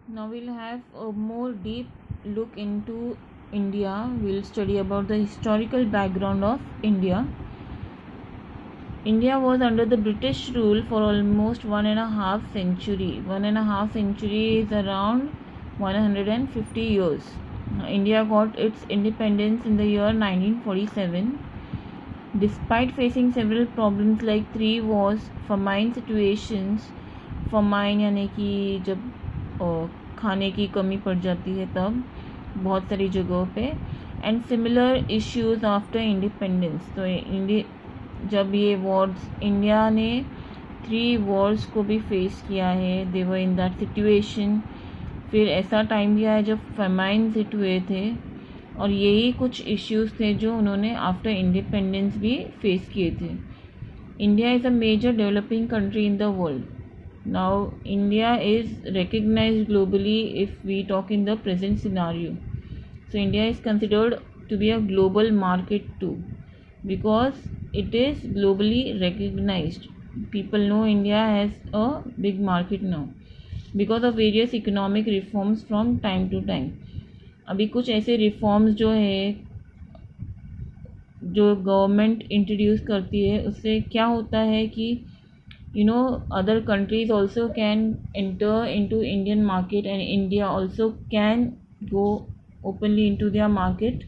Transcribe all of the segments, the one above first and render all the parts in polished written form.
Now we'll have a more deep look into India. We'll study about the historical background of India. India was under the British rule for almost 1.5 century. 1.5 century is around 150 years. India got its independence in the year 1947. Despite facing several problems like 3 wars, famine situations, famine यानी कि जब खाने की कमी पड़ जाती है तब बहुत सारी जगहों पे, and similar issues after independence. तो जब ये वॉर्स, इंडिया ने 3 वॉर्स को भी फेस किया है. दे वर इन दैट सिचुएशन. फिर ऐसा टाइम भी आया जब फेमाइन्स हिट हुए थे, और यही कुछ इश्यूज थे जो उन्होंने आफ्टर इंडिपेंडेंस भी फेस किए थे. India is a major developing country in the world. Now India is recognized globally if we talk in the present scenario. So India is considered to be a global market too, because it is globally recognized. People know India has a big market now because of various economic reforms from time to time. अभी कुछ ऐसे reforms जो है जो government introduce करती है, उससे क्या होता है कि other countries also can enter into Indian market, and India also can go openly into their market.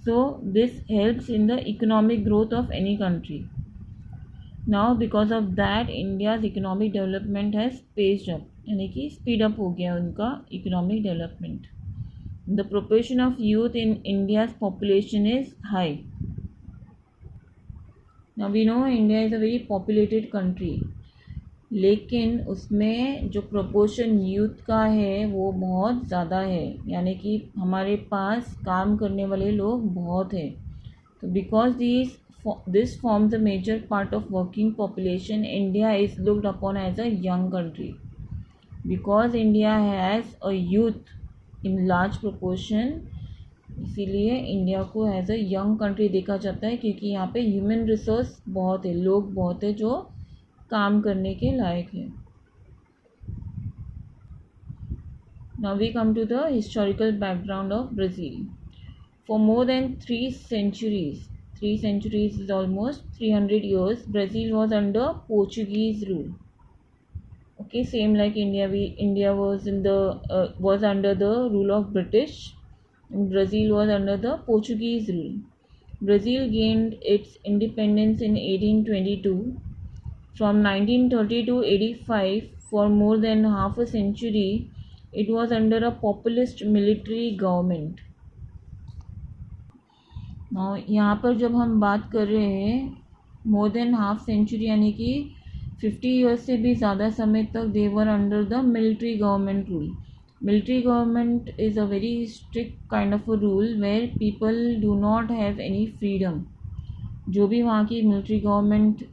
So this helps in the economic growth of any country. Now because of that, India's economic development has paced up, यानी कि speed up हो गया उनका economic development. The proportion of youth in India's population is high. Now we know India is a very populated country, लेकिन उसमें जो proportion youth का है वो बहुत ज़्यादा है, यानी कि हमारे पास काम करने वाले लोग बहुत हैं. तो because this forms a major part of working population, India is looked upon as a young country. Because India has a youth in large proportion, इसीलिए इंडिया को एज अ यंग कंट्री देखा जाता है, क्योंकि यहाँ पे ह्यूमन रिसोर्स बहुत है, लोग बहुत है जो काम करने के लायक है. Now we come to the historical background of Brazil. For more than 3 centuries is almost 300 years, Brazil was under Portuguese rule. Okay, same like India was under the rule of British, and Brazil was under the Portuguese rule. Brazil gained its independence in 1822. From 1930 to 85, for more than half a century, it was under a populist military government. Now यहाँ पर जब हम बात कर रहे हैं more than half century, यानी कि 50 ईयर्स से भी ज़्यादा समय तक they were under the military government rule. Military government is a very strict kind of a rule where people do not have any freedom. जो भी वहाँ की मिलिट्री गवर्नमेंट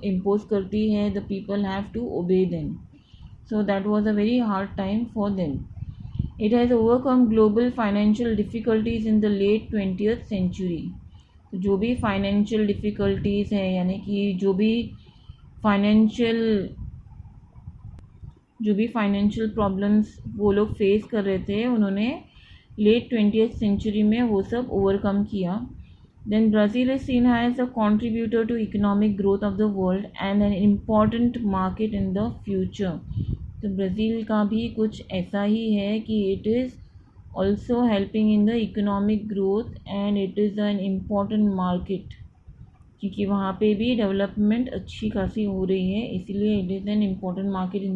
इम्पोज करती है, the people have to obey them. So that was a very hard time for them. It has overcome global financial difficulties in the late 20th century. जो भी financial difficulties हैं, यानी कि जो भी financial problems वो लोग फेस कर रहे थे, उन्होंने लेट 20th सेंचुरी में वो सब ओवरकम किया. Then Brazil is seen as a contributor to economic growth of the world and an important market in the future. तो ब्राज़ील का भी कुछ ऐसा ही है कि it is also helping in the economic growth and it is an important market, क्योंकि वहाँ पे भी डेवलपमेंट अच्छी खासी हो रही है, इसीलिए it is an important market in